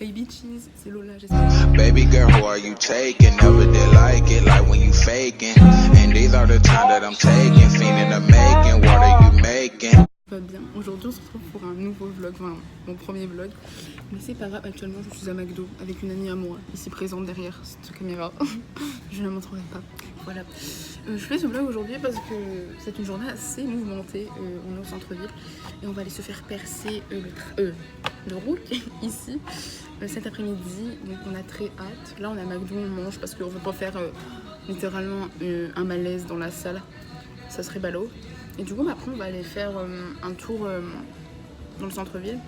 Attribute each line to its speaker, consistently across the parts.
Speaker 1: Hey bitches, c'est Lola, j'espère.
Speaker 2: Baby girl, who are you taking? Never did like it, like when you faking. And these are the time that I'm taking. Fiending the making, what are you making?
Speaker 1: Pas bien. Aujourd'hui, on se retrouve pour un nouveau vlog, enfin mon premier vlog. Mais c'est pas grave, actuellement je suis à McDo avec une amie à moi, ici présente derrière cette caméra. Je ne la montrerai pas. Voilà. Je fais ce vlog aujourd'hui parce que c'est une journée assez mouvementée. On est au centre-ville et on va aller se faire percer le rook ici cet après-midi. Donc on a très hâte. Là on est à McDo, on mange parce qu'on veut pas faire littéralement un malaise dans la salle. Ça serait ballot. Et du coup, après, on va aller faire un tour dans le centre-ville.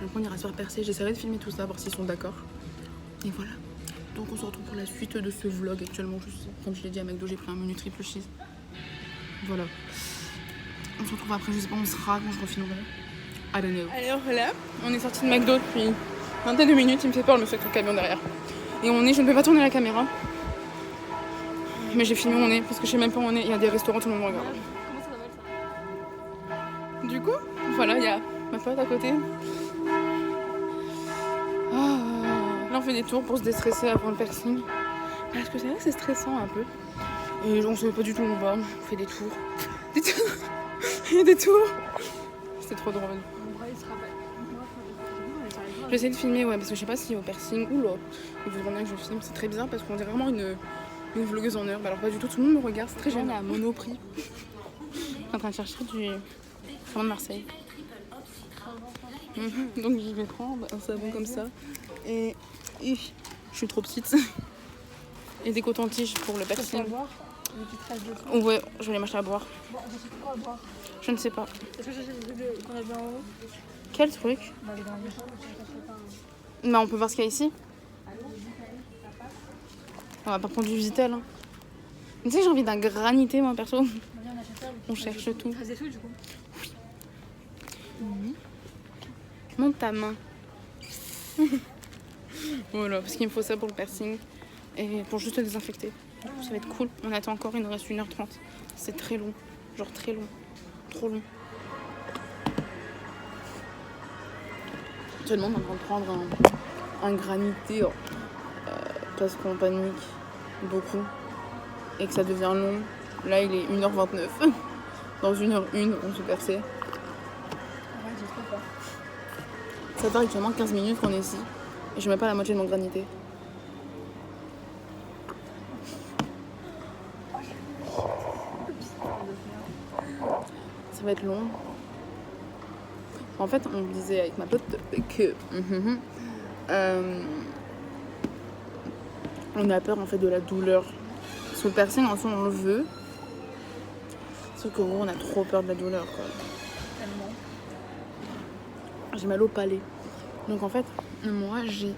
Speaker 1: Donc, on ira se faire percer. J'essaierai de filmer tout ça, voir s'ils sont d'accord. Et voilà. Donc, on se retrouve pour la suite de ce vlog. Actuellement, comme je l'ai dit à McDo, j'ai pris un menu triple cheese. Voilà. On se retrouve après. Je sais pas où on sera quand je refilmerai. I don't know. Alors voilà, on est sorti de McDo depuis 22 minutes. Il me fait peur le monsieur avec le camion derrière. Et je ne peux pas tourner la caméra. Mais j'ai filmé où on est parce que je sais même pas où on est. Il y a des restaurants, tout le monde me regarde. Du coup, voilà, il y a ma pote à côté. Là, on fait des tours pour se déstresser avant le piercing. Parce que c'est vrai que c'est stressant un peu. Et on sait pas du tout où on va. On fait des tours. Des tours. C'est trop drôle. J'essaie de filmer, ouais, parce que je sais pas si au piercing ou là, il faudrait bien que je filme. C'est très bizarre parce qu'on dirait vraiment une vlogueuse en herbe. Alors pas du tout, tout le monde me regarde, c'est très gênant. On est à Monoprix. En train de chercher du savon de Marseille. Donc je vais prendre un savon comme ça. Et je suis trop petite. Et des cotons-tiges pour le piercing. Ouais, je vais les m'acheter à boire. Je ne sais pas.
Speaker 3: Est-ce que j'ai le truc qu'on a vu en haut?
Speaker 1: Quel truc? Bah on peut voir ce qu'il y a ici. On va pas prendre du Vitel. Hein. Tu sais que j'ai envie d'un granité moi perso. On cherche tout.
Speaker 3: Ça faisait tout du coup.
Speaker 1: Oui. Monte ta main. Voilà, parce qu'il me faut ça pour le piercing. Et pour juste le désinfecter. Ça va être cool. On attend encore, il nous reste 1h30. C'est très long. Genre très long. Trop long. Actuellement, on est en train de prendre un granité parce qu'on panique beaucoup et que ça devient long. Là, il est 1h29. Dans 1h01, on se perçait. Ça fait actuellement 15 minutes qu'on est ici et je mets pas la moitié de mon granité. Ça va être long. En fait, on disait avec ma pote que on a peur en fait de la douleur. Parce que le piercing en soi on le veut. Sauf qu'en gros on a trop peur de la douleur quoi.
Speaker 3: Tellement.
Speaker 1: J'ai mal au palais. Donc en fait, moi j'ai...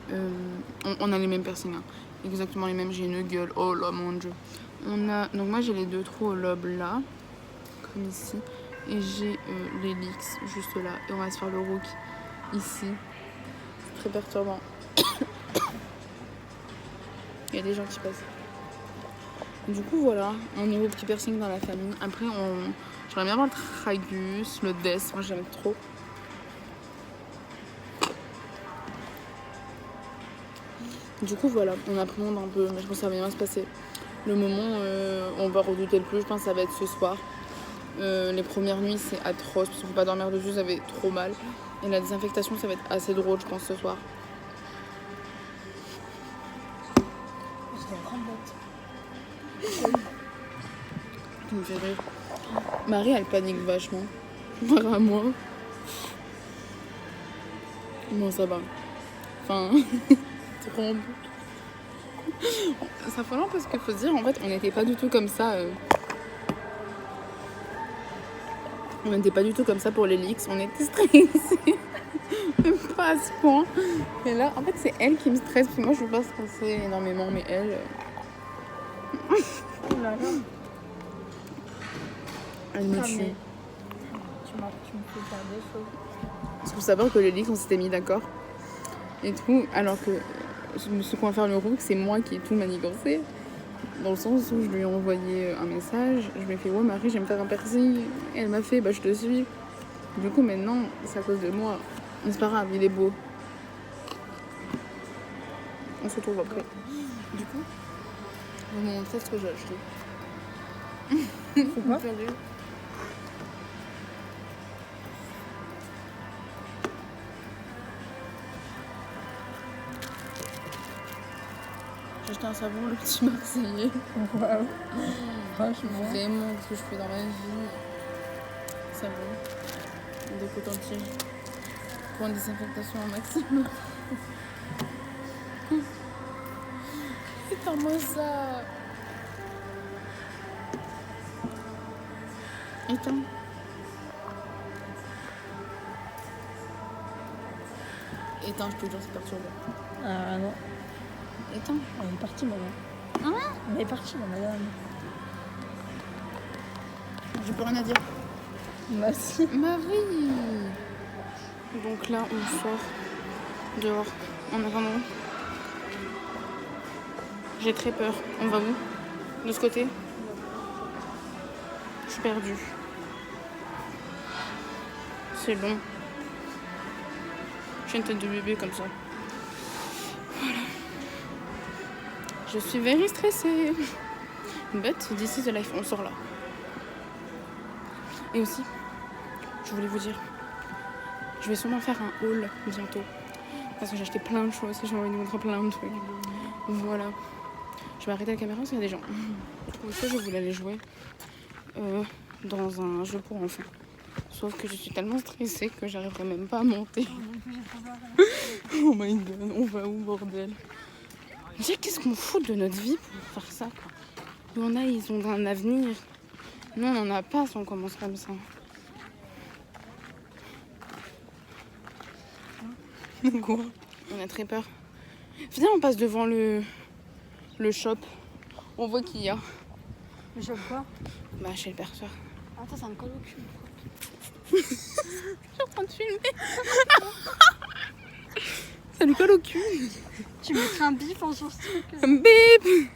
Speaker 1: on a les mêmes piercings. Hein. Exactement les mêmes. J'ai une gueule. Oh là mon dieu. Donc moi j'ai les 2 trous au lobe là. Comme ici. Et j'ai l'hélix juste là. Et on va se faire le rook ici. C'est très perturbant. Il y a des gens qui passent. Du coup voilà, on est au petit piercing dans la famille. Après j'aimerais bien voir le tragus, le des, moi j'aime trop. Du coup voilà, on appréhende un peu, mais je pense que ça va bien se passer. Le moment on va redouter le plus, je pense que ça va être ce soir. Les premières nuits c'est atroce parce qu'il faut pas dormir dessus, ça fait trop mal. Et la désinfectation ça va être assez drôle je pense ce soir. Ça me fait rire. Marie elle panique vachement. Par à moi. Bon ça va. Enfin, trompe. Ça fait long parce qu'il faut se dire en fait on n'était pas du tout comme ça. On n'était pas du tout comme ça pour les leaks, on était stressés. Même pas à ce point. Mais là, en fait, c'est elle qui me stresse. Puis moi, je suis pas stressée énormément, mais elle. Elle me tue.
Speaker 3: Tu me fais faire des choses.
Speaker 1: Parce qu'il faut savoir que les leaks, on s'était mis d'accord. Et tout, alors que ce qu'on va faire le rook, c'est moi qui ai tout manigancé. Dans le sens où je lui ai envoyé un message, je lui ai fait ouais Marie j'aime faire un piercing, et elle m'a fait bah je te suis. Du coup maintenant c'est à cause de moi, mais c'est pas grave, il est beau. On se retrouve après. Du coup, je vais vous montrer ce que j'ai acheté.
Speaker 3: Pourquoi?
Speaker 1: Perdu. J'ai acheté un savon, le petit Marseillais.
Speaker 3: Waouh. Franchement.
Speaker 1: Vraiment ce que je fais dans ma vie. Savon. Des cotons-tiges. Pour une désinfectation au maximum. Éteins-moi ça. Éteins. Éteins, je te jure, c'est perturbant.
Speaker 3: Ah non.
Speaker 1: Éteins.
Speaker 3: On est parti, maman.
Speaker 1: Hein?
Speaker 3: On est parti, madame.
Speaker 1: J'ai plus rien à dire.
Speaker 3: Bah si.
Speaker 1: Marie. Donc là, on sort dehors. En attendant. J'ai très peur. On va où? De ce côté? Je suis perdue. C'est long. J'ai une tête de bébé comme ça. Voilà. Je suis very stressée. But this is the life. On sort là. Et aussi, je voulais vous dire, je vais sûrement faire un haul bientôt. Parce que j'ai acheté plein de choses et j'ai envie de vous montrer plein de trucs. Voilà. Je vais arrêter la caméra parce qu'il y a des gens. Aussi, je voulais aller jouer dans un jeu pour enfants. Sauf que je suis tellement stressée que j'arriverai même pas à monter. Oh my god, on va où, bordel? Déjà, qu'est-ce qu'on fout de notre vie pour faire ça, quoi? Il y en a, ils ont un avenir. Nous, on n'en a pas si on commence comme ça. Quoi? On a très peur. Viens, on passe devant le shop. On voit qu'il y a.
Speaker 3: Mais je quoi?
Speaker 1: Bah, chez le perceur.
Speaker 3: Attends, c'est un col au cul.
Speaker 1: Je suis en train de filmer. Ça lui colle au cul.
Speaker 3: Tu mettrais un bif en sur ce truc.
Speaker 1: Bip.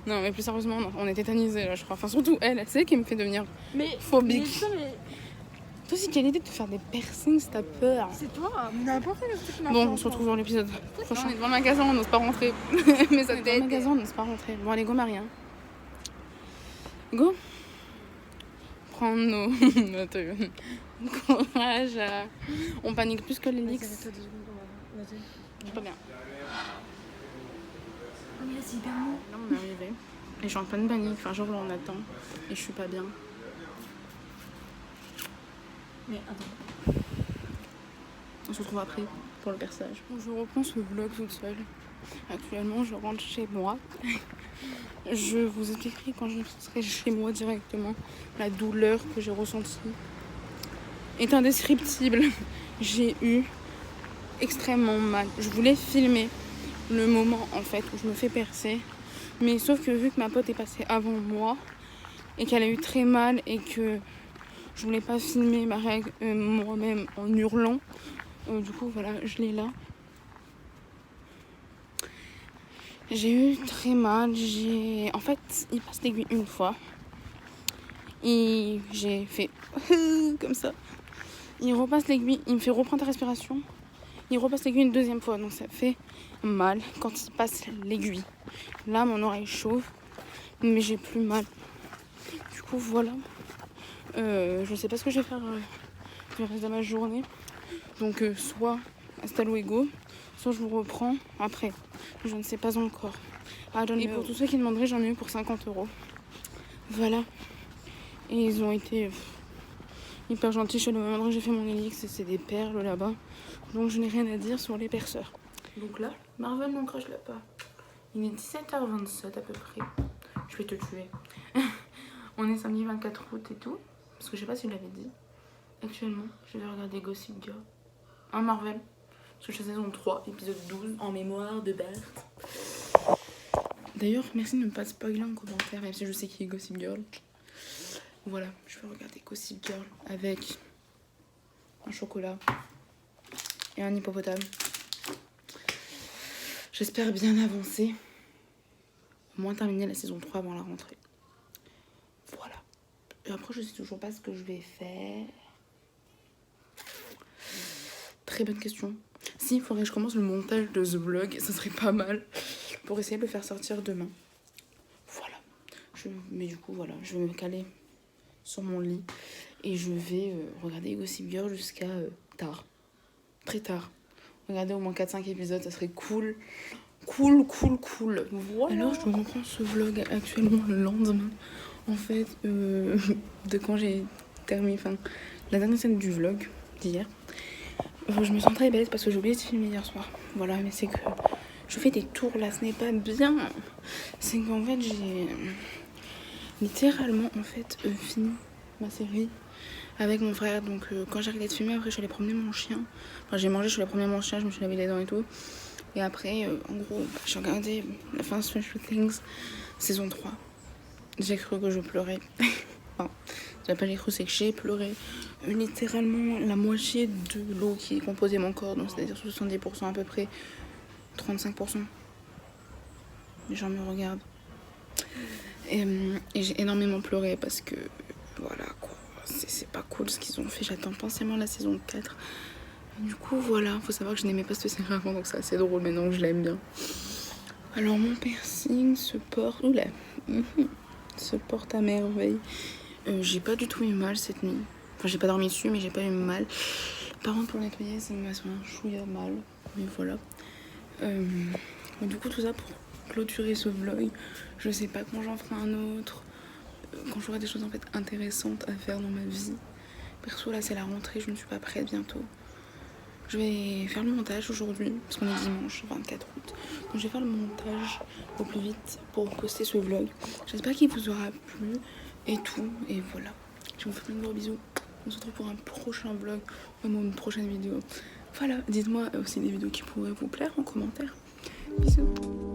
Speaker 1: Non, mais plus sérieusement, non, on est tétanisés là, je crois. Enfin, surtout elle sait qui me fait devenir
Speaker 3: Mais
Speaker 1: phobique.
Speaker 3: mais
Speaker 1: Toi aussi, quelle idée de te faire des piercings, t'as peur.
Speaker 3: c'est toi. Mais n'importe quel truc qui m'a
Speaker 1: Bon,
Speaker 3: fait
Speaker 1: on se retrouve dans l'épisode prochain. On est devant le
Speaker 3: Ouais.
Speaker 1: magasin, on n'ose pas rentrer. Mais ça t'aide. Dans le magasin, on n'ose pas rentrer. Bon, allez, go, Marie. Hein. Go. Prendre nos notre courage. On panique plus que les leaks.
Speaker 3: Vas-y, arrête-toi 2 secondes. Vas-y.
Speaker 1: Je suis pas bien.
Speaker 3: Oh, mais là, c'est hyper mou.
Speaker 1: Là, on est arrivé. Et je suis en pleine panique. Enfin, genre, là, on attend. Et je suis pas bien.
Speaker 3: Mais attends.
Speaker 1: On se retrouve après pour le perçage. Je reprends ce vlog toute seule. Actuellement, je rentre chez moi. Je vous expliquerai quand je serai chez moi directement. La douleur que j'ai ressentie est indescriptible. J'ai eu extrêmement mal. Je voulais filmer le moment en fait où je me fais percer. Mais sauf que vu que ma pote est passée avant moi et qu'elle a eu très mal et que je voulais pas filmer moi-même en hurlant, du coup voilà, je l'ai là. J'ai eu très mal. En fait, il passe l'aiguille une fois. Et j'ai fait comme ça. Il repasse l'aiguille, il me fait reprendre ta respiration. Il repasse l'aiguille une deuxième fois, donc ça fait mal quand il passe l'aiguille. Là, mon oreille chauffe, mais j'ai plus mal. Du coup, voilà. Je sais pas ce que je vais faire le reste de ma journée. Donc, soit hasta luego, soit je vous reprends après. Je ne sais pas encore. Et pour tous ceux qui demanderaient, j'en ai eu pour 50 €. Voilà. Et ils ont été hyper gentils chez le même endroit que j'ai fait mon élix. C'est des perles là-bas. Donc je n'ai rien à dire sur les perceurs. Donc là, Marvel, mon crush l'a pas. Il est 17h27 à peu près. Je vais te tuer. On est samedi 24 août et tout. Parce que je sais pas si je l'avais dit. Actuellement, je vais regarder Gossip Girl. Un Marvel. Parce que je suis saison 3, épisode 12, en mémoire de Berthe. D'ailleurs, merci de ne pas spoiler en commentaire, même si je sais qui est Gossip Girl. Voilà, je vais regarder Gossip Girl avec un chocolat et un hippopotame. J'espère bien avancer. Au moins terminer la saison 3 avant la rentrée. Voilà. Et après, je sais toujours pas ce que je vais faire. Très bonne question. Si, il faudrait que je commence le montage de ce vlog, ça serait pas mal. pour essayer de le faire sortir demain. Voilà. Mais du coup, voilà, je vais me caler sur mon lit et je vais regarder Gossip Girl jusqu'à tard. Très tard. Regarder au moins 4-5 épisodes, ça serait cool. Cool. Voilà. Alors, je reprends ce vlog actuellement le lendemain. En fait, de quand j'ai terminé, enfin, la dernière scène du vlog d'hier. Je me sens très bête parce que j'ai oublié de filmer hier soir. Voilà, mais c'est que je fais des tours là, ce n'est pas bien. C'est qu'en fait, j'ai littéralement fini ma série avec mon frère. Donc quand j'ai arrêté de filmer, après je suis allée promener mon chien. Enfin, j'ai mangé, je suis allée promener mon chien, je me suis lavé les dents et tout. Et après, en gros, j'ai regardé la fin de Stranger Things, saison 3. J'ai cru que je pleurais. Enfin, j'ai cru, c'est que j'ai pleuré. Littéralement la moitié de l'eau qui composait mon corps, donc c'est-à-dire 70% à peu près, 35%. Les gens me regardent. Et j'ai énormément pleuré parce que, voilà quoi, c'est pas cool ce qu'ils ont fait. J'attends patiemment la saison 4. Du coup, voilà, faut savoir que je n'aimais pas cette série avant, donc c'est assez drôle maintenant que je l'aime bien. Alors, mon piercing se porte... Oula, se porte à merveille. J'ai pas du tout eu mal cette nuit. Enfin, j'ai pas dormi dessus, mais j'ai pas eu mal. Par contre, pour nettoyer, ça m'a fait un chouïa mal. Mais voilà. Du coup, tout ça pour clôturer ce vlog. Je sais pas quand j'en ferai un autre. Quand j'aurai des choses en fait intéressantes à faire dans ma vie. Perso, là, c'est la rentrée, je ne suis pas prête bientôt. Je vais faire le montage aujourd'hui, parce qu'on est dimanche 24 août. Donc je vais faire le montage au plus vite pour poster ce vlog. J'espère qu'il vous aura plu et tout. Et voilà. Je vous fais plein de gros bisous. On se retrouve pour un prochain vlog ou même une prochaine vidéo. Voilà, dites-moi aussi des vidéos qui pourraient vous plaire en commentaire. Bisous.